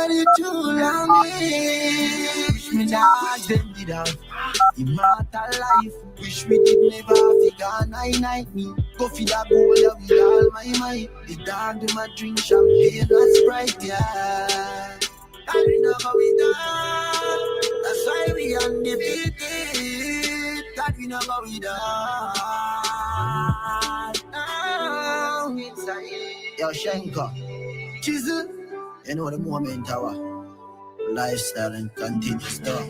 had you too long. Wish me not them did have immortal life. Wish we did never figure night me. Go for the goal with all my might. The dog do my drink champagne and Sprite, yeah. And we know how we done. That's why we undefeated. God, we know how we done. Now inside. Yo, Shenka. Chisel. You know the moment our lifestyle and continuous stuff.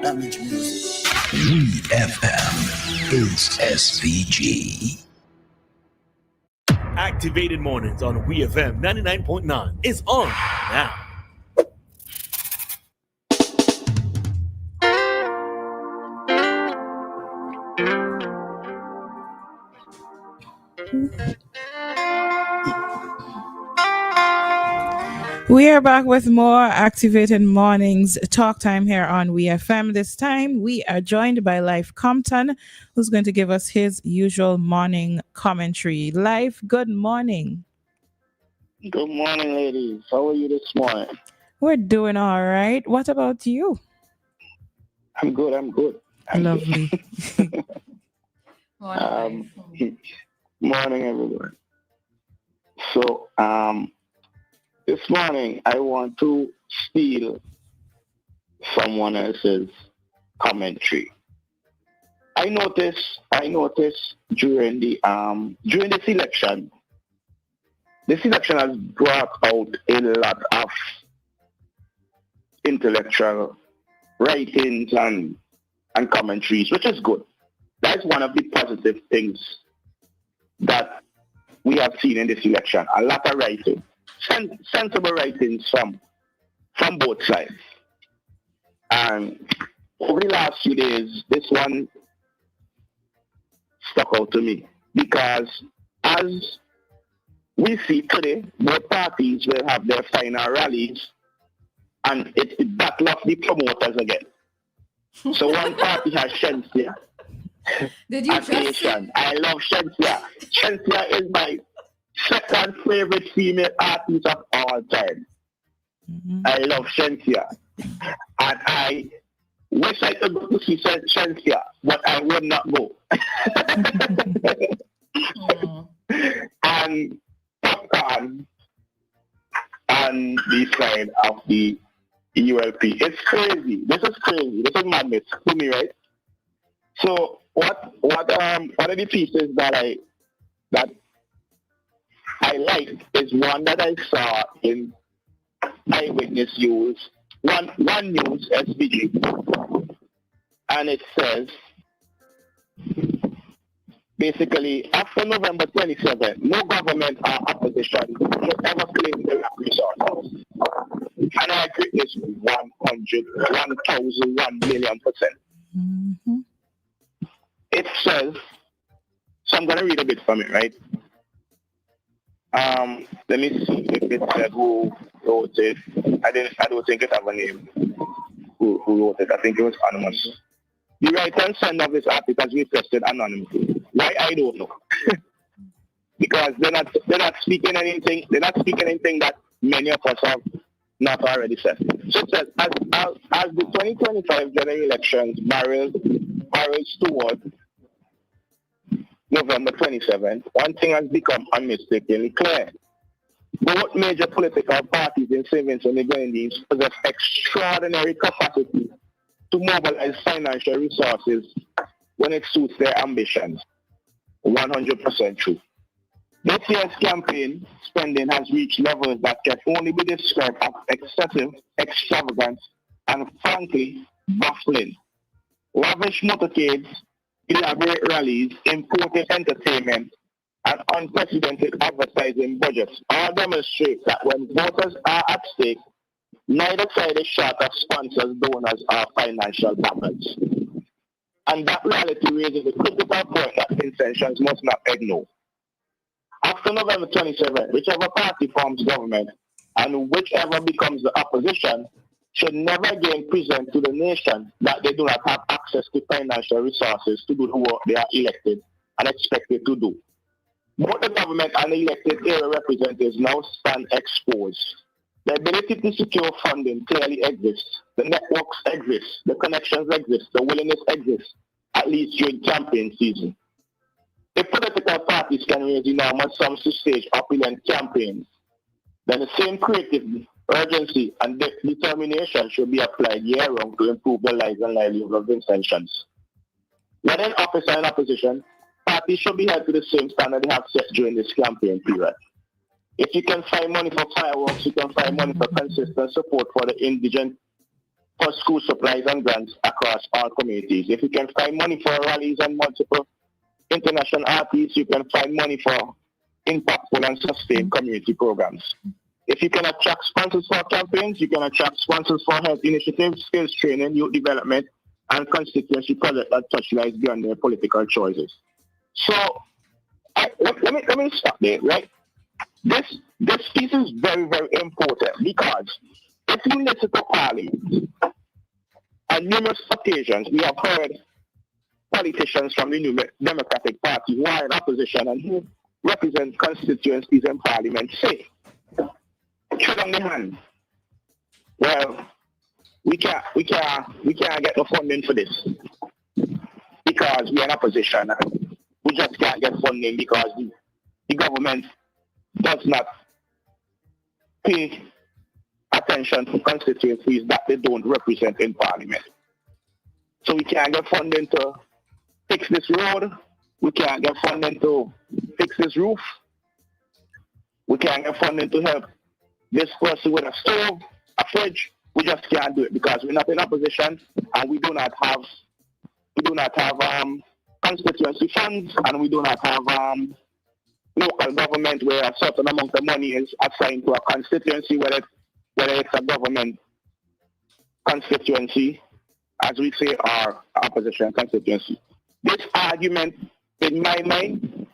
Damage music. WEFM is SVG. Activated Mornings on WEFM 99.9 is on now. We are back with more Activated Mornings talk time here on WEFM. This time we are joined by Lyf Compton, who's going to give us his usual morning commentary. Lyf, good morning. Good morning, ladies. How are you this morning? We're doing all right. What about you? I'm good. Lovely. Morning, everyone. So, this morning, I want to steal someone else's commentary. I noticed during this election, has brought out a lot of intellectual writings and commentaries, which is good. That's one of the positive things that we have seen in this election. A lot of writing. Sensible writings from both sides. And over the last few days, this one stuck out to me because as we see today, both parties will have their final rallies and it's the battle of the promoters again. So one party has Shensia. Did you just say? I love Shensia. Shensia is my second favorite female artist of all time. Mm-hmm. I love Shensia. And I wish I could go to see Shensia, but I would not go. And Popcorn on the side of the ULP. It's crazy. This is crazy. This is madness to me, right? So what are the pieces that I like is one that I saw in Eyewitness News, one News SVG, and it says basically after November 27, no government or opposition will ever claim the resources. And I agree this 1,001,000,000%. Mm-hmm. It says, so I'm going to read a bit from it, right? Let me see if it said who wrote it. I don't think it have a name. Who wrote it? I think it was anonymous. The writer and sender of this article has requested anonymously. Why? I don't know. Because they're not speaking anything. They're not speaking anything that many of us have not already said. So it says, as the 2025 general elections barrels toward November 27th, one thing has become unmistakably clear. Both major political parties in St. Vincent and the Grenadines possess extraordinary capacity to mobilize financial resources when it suits their ambitions. 100% true. This year's campaign spending has reached levels that can only be described as excessive, extravagant, and frankly, baffling. Lavish motorcades, elaborate rallies, imported entertainment, and unprecedented advertising budgets all demonstrate that when voters are at stake, neither side is short of sponsors, donors, or financial backers. And that reality raises a critical point that intentions must not ignore. After November 27, whichever party forms government and whichever becomes the opposition should never again present to the nation that they do not have access to financial resources to do the work they are elected and expected to do. Both the government and the elected area representatives now stand exposed. The ability to secure funding clearly exists. The networks exist. The connections exist. The willingness exists, at least during campaign season. If political parties can raise enormous sums to stage opulent campaigns, then the same creative urgency and determination should be applied year-round to improve the lives and livelihoods of Vincentians. Whether in office or in opposition, parties should be held to the same standard they have set during this campaign period. If you can find money for fireworks, you can find money for consistent support for the indigent, for school supplies and grants across all communities. If you can find money for rallies and multiple international artists, you can find money for impactful and sustained community programs. If you can attract sponsors for campaigns, you can attract sponsors for health initiatives, skills training, youth development, and constituency projects that touch lives beyond their political choices. So, let me stop there, right? This piece is very, very important because if you listen to Parliament, on numerous occasions we have heard politicians from the New Democratic Party who are in opposition and who represent constituencies in Parliament say, "Shut on the hand. Well, we can't get the funding for this because we're in opposition and we just can't get funding because the government does not pay attention to constituencies that they don't represent in Parliament. So we can't get funding to fix this road, we can't get funding to fix this roof, we can't get funding to help this person with a stove, a fridge. We just can't do it because we're not in opposition and we do not have constituency funds and we do not have local government where a certain amount of money is assigned to a constituency, whether it's a government constituency, as we say, or opposition constituency." This argument, in my mind,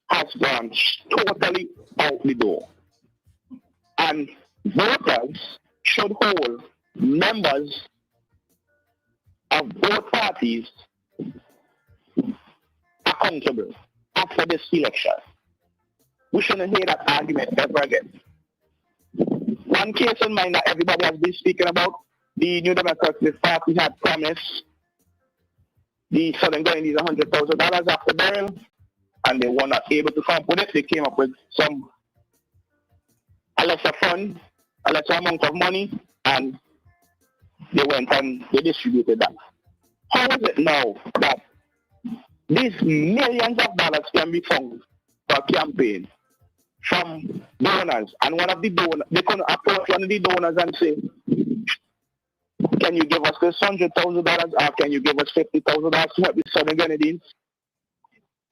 has gone totally out the door. And voters should hold members of both parties accountable after this election. We shouldn't hear that argument ever again. One case in mind that everybody has been speaking about, the New Democratic Party had promised the Southern Guyanese $100,000 after burial, and they were not able to come up with it. They came up with a lesser fund, a lesser amount of money, and they went and they distributed that. How is it now that these millions of dollars can be found for a campaign from donors, and one of the donors, they can approach one of the donors and say, "Can you give us this $100,000 or can you give us $50,000 to help the Southern Grenadines?"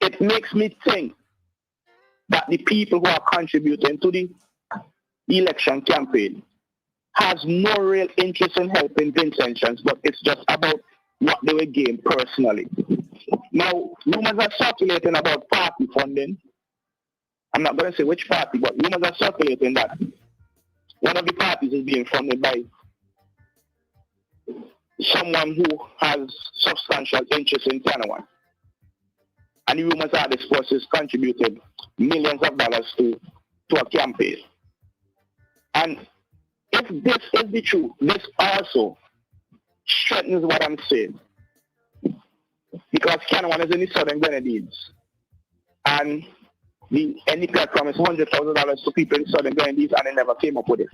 It makes me think that the people who are contributing to the election campaign has no real interest in helping Vincentians, but it's just about what they will gain personally. Now, rumors are circulating about party funding. I'm not going to say which party, but rumors are circulating that one of the parties is being funded by someone who has substantial interest in Canada. And the rumors are this person has contributed millions of dollars to a campaign. And if this is the truth, this also strengthens what I'm saying. Because Canada is in the Southern Grenadines. And the NDP promised $100,000 to people in the Southern Grenadines and they never came up with it.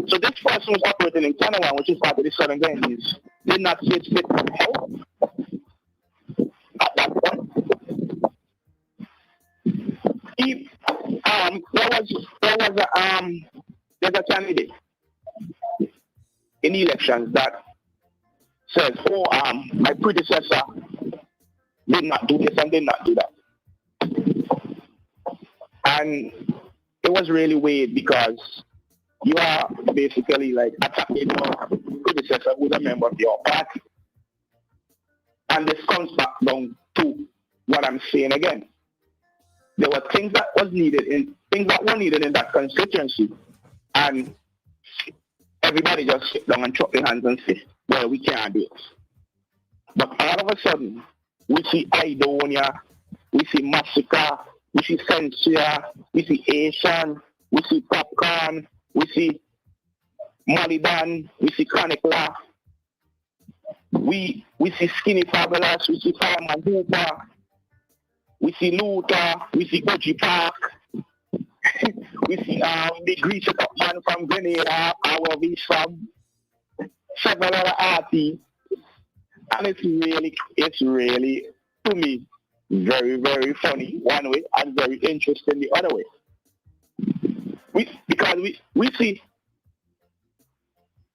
So this person was operating in Canada, which is part of the Southern Grenadines, did not see it fit to help at that point. There's a candidate in elections that says, my predecessor did not do this and did not do that. And it was really weird because you are basically like attacking your predecessor who's a member of your party. And this comes back down to what I'm saying again. There were things that were needed in that constituency. And everybody just sit down and chop their hands and say, well, we can't do it. But all of a sudden, we see Idonia, we see Massacre, we see Sensia, we see Asian, we see Popcorn, we see Malidan, we see Chronicler, we see Skinny Fabulous, we see Fireman Hooper, we see Luther, we see Koji Park, we see the Grease Up Man from Grenada, our V-Sub, several other artists, and it's really, to me, very, very funny one way and very interesting the other way. Because we see,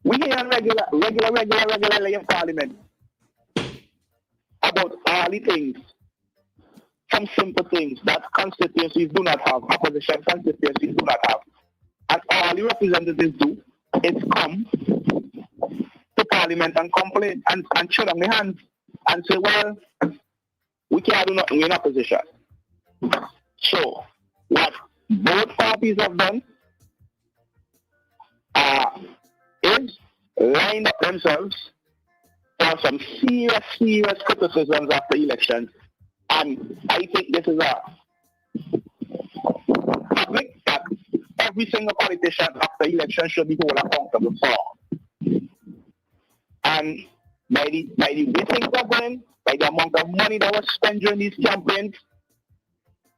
we hear regularly in Parliament about all the things, some simple things that constituencies do not have, opposition constituencies do not have. And all the representatives do is come to Parliament and complain and show them their hands and say, well, we can't do nothing in opposition. So, what both parties have done is lined up themselves for some serious criticisms after elections. And I think this is a topic that every single politician after election should be held accountable for. And by the way things are going, by the amount of money that was spent during these campaigns,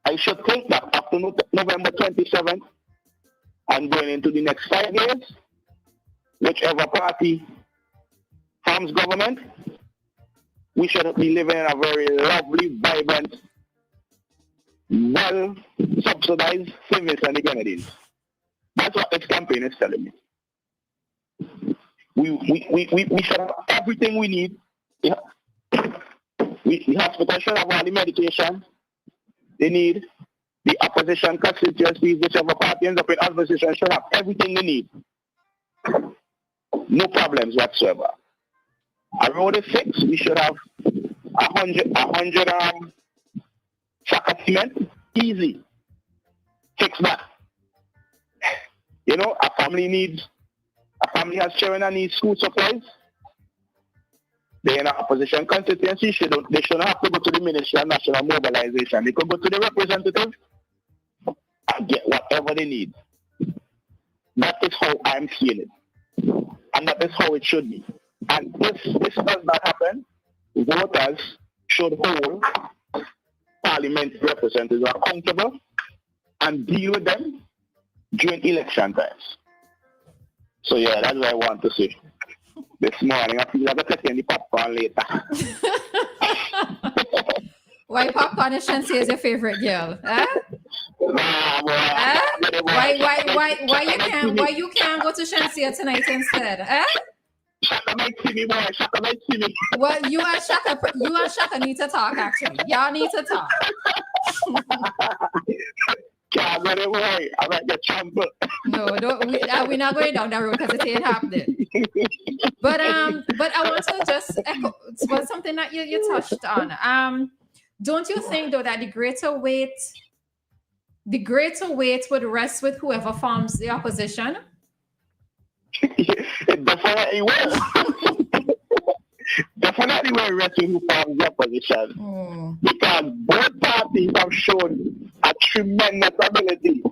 I should think that after November 27th and going into the next 5 years, whichever party forms government, we should be living in a very lovely, vibrant, well-subsidized Simmons and the Kennedys. That's what this campaign is telling me. We should have everything we need. The hospital should have all the medication they need. The opposition constituencies, whichever party ends up in opposition, should have everything they need. No problems whatsoever. A road is fixed. We should have 100 sack of cement. Easy. Fix that. You know, a family has children and needs school supplies. They're in an opposition constituency. They shouldn't have to go to the Ministry of National Mobilization. They could go to the representative and get whatever they need. That is how I'm seeing it. And that is how it should be. And if this does not happen, voters should hold parliament representatives accountable and deal with them during election times. So yeah, that's what I want to say. This morning, I feel like I'm taking the popcorn later. Why popcorn and Shansi is your favorite girl? Huh? Nah, boy. Huh? Why you can't go to Shansia tonight instead? Huh? Shaka might see me, boy. Shaka might see me. Well, you and Shaka need to talk actually. Y'all need to talk. Can't go there, boy. I might get trampled. No, we're not going down that road because it ain't happening. But I want to just echo something that you touched on. Don't you think though that the greater weight would rest with whoever forms the opposition? It definitely will. Definitely will rest with who forms the opposition. Because both parties have shown a tremendous ability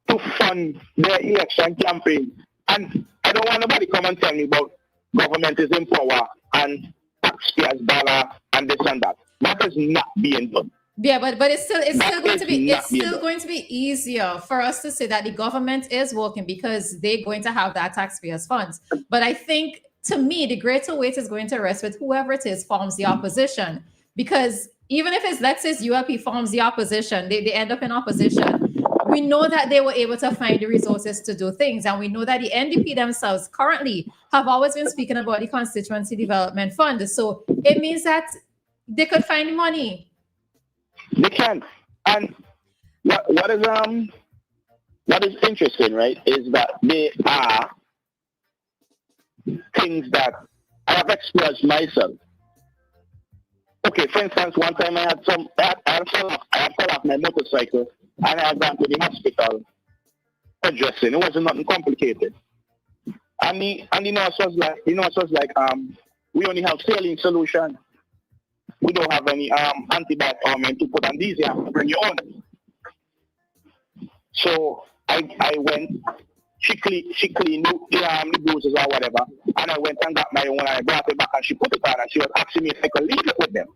to fund their election campaign. And I don't want nobody come and tell me about government is in power and taxpayers dollar and this and that. That is not being done. Yeah, but it's still going to be easier for us to say that the government is working because they're going to have that taxpayers funds. But I think to me, the greater weight is going to rest with whoever it is forms the opposition. Because even if it's, let's say ULP forms the opposition, they end up in opposition. We know that they were able to find the resources to do things. And we know that the NDP themselves currently have always been speaking about the Constituency Development Fund. So it means that they could find money. They can. And what is interesting, right, is that they are things that I have experienced myself. Okay, for instance, one time I fell off my motorcycle and I had gone to the hospital for dressing. It wasn't nothing complicated. And the nurse was like, we only have saline solution. We don't have any antibiotic to put on these. You have to bring your own. So I went she cleaned the bruises or whatever, and I went and got my own and I brought it back and she put it on and she was asking me if I could leave it with them.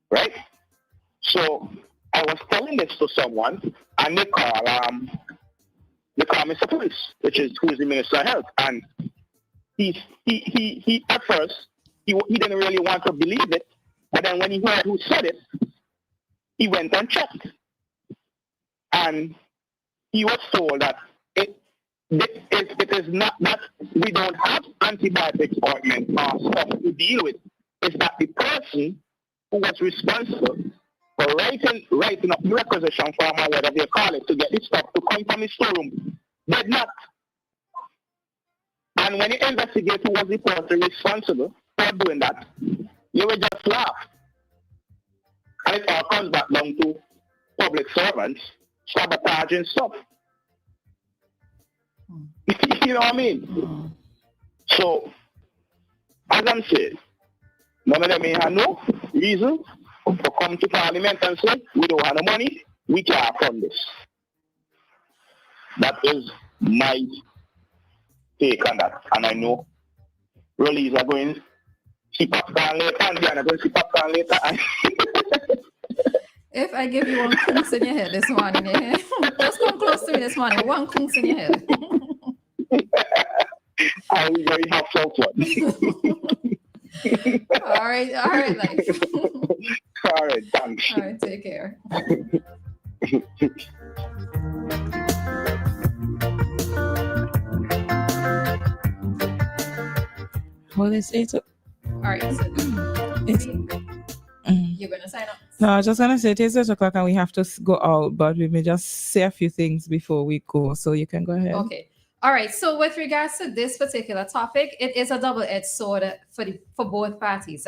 Right? So I was telling this to someone and they call Mr. Police, who is the Minister of Health, and he at first he didn't really want to believe it, but then when he heard who said it, he went and checked. And he was told that it is not that we don't have antibiotics ointment or stuff to deal with. It's that the person who was responsible for writing up the requisition form or whatever they call it to get this stuff to come from the storeroom did not. And when you investigate who was the person responsible for doing that, you will just laugh. And it all comes back down to public servants sabotaging stuff. You know what I mean? So, as I'm saying, none of them have no reason to come to Parliament and say, we don't have the money, we can't fund this. That is my take on that. And I know Roleza going to see popcorn later, and Dianna going to see popcorn later. If I give you one kunks in your head this morning, just come close to me this morning. One kunks in your head. I will very helpful one. All right, Lyf. All right, thanks. All right, take care. Well, it's 8. All right, so you're going to sign up? No, I was just going to say it is 8 o'clock and we have to go out, but we may just say a few things before we go. So you can go ahead. Okay. All right. So with regards to this particular topic, it is a double-edged sword for both parties.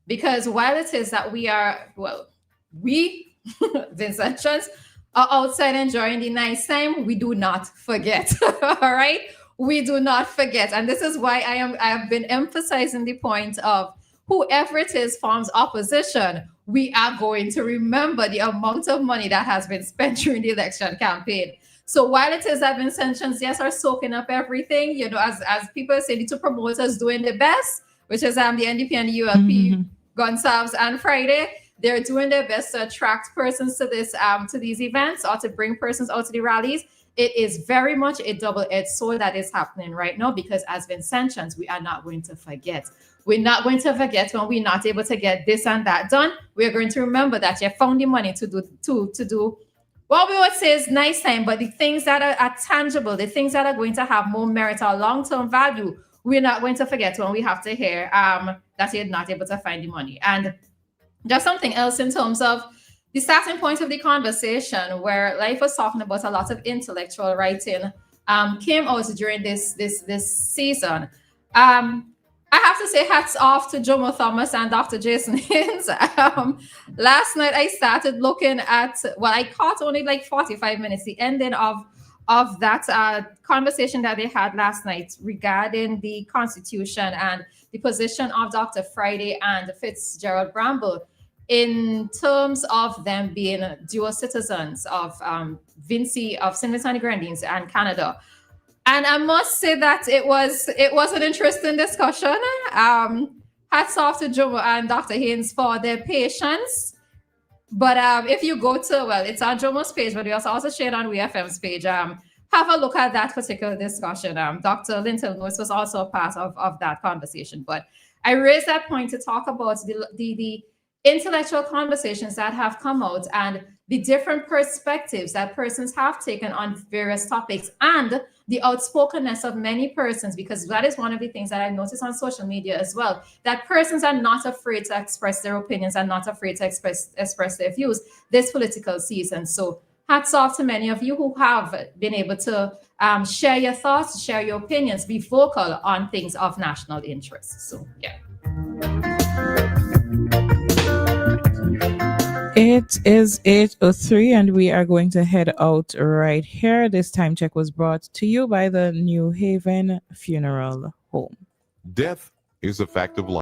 Because while it is that we, Vincentians, are outside enjoying the nice time, we do not forget. All right? We do not forget. And this is why I have been emphasizing the point of whoever it is forms opposition, we are going to remember the amount of money that has been spent during the election campaign. So while it is that Vincentians, yes, are soaking up everything, as people say, the two promoters doing the best, which is the NDP and the ULP, Gonsalves and Friday, they're doing their best to attract persons to these events or to bring persons out to the rallies. It is very much a double-edged sword that is happening right now because as Vincentians, we are not going to forget. We're not going to forget when we're not able to get this and that done. We're going to remember that you found the money to do what we would say is nice time, but the things that are tangible, the things that are going to have more merit or long-term value, we're not going to forget when we have to hear that you're not able to find the money. And just something else in terms of the starting point of the conversation where Lyf was talking about a lot of intellectual writing came out during this season. I have to say hats off to Jomo Thomas and Dr. Jason Haynes. Last night I started looking at, I caught only like 45 minutes, the ending of that conversation that they had last night regarding the Constitution and the position of Dr. Friday and Fitzgerald Bramble in terms of them being dual citizens of St. Vincent and the Grenadines and Canada. And I must say that it was an interesting discussion. Hats off to Jomo and Dr. Haynes for their patience. But if you go to, it's on Jomo's page, but we also shared on WEFM's page. Have a look at that particular discussion. Dr. Lintel Lewis was also a part of that conversation. But I raised that point to talk about the intellectual conversations that have come out and the different perspectives that persons have taken on various topics and the outspokenness of many persons, because that is one of the things that I've noticed on social media as well, that persons are not afraid to express their opinions and not afraid to express their views this political season. So hats off to many of you who have been able to share your thoughts, share your opinions, be vocal on things of national interest. So, yeah. It is 8:03 and we are going to head out right here. This time check was brought to you by the New Haven Funeral Home. Death is a fact of life.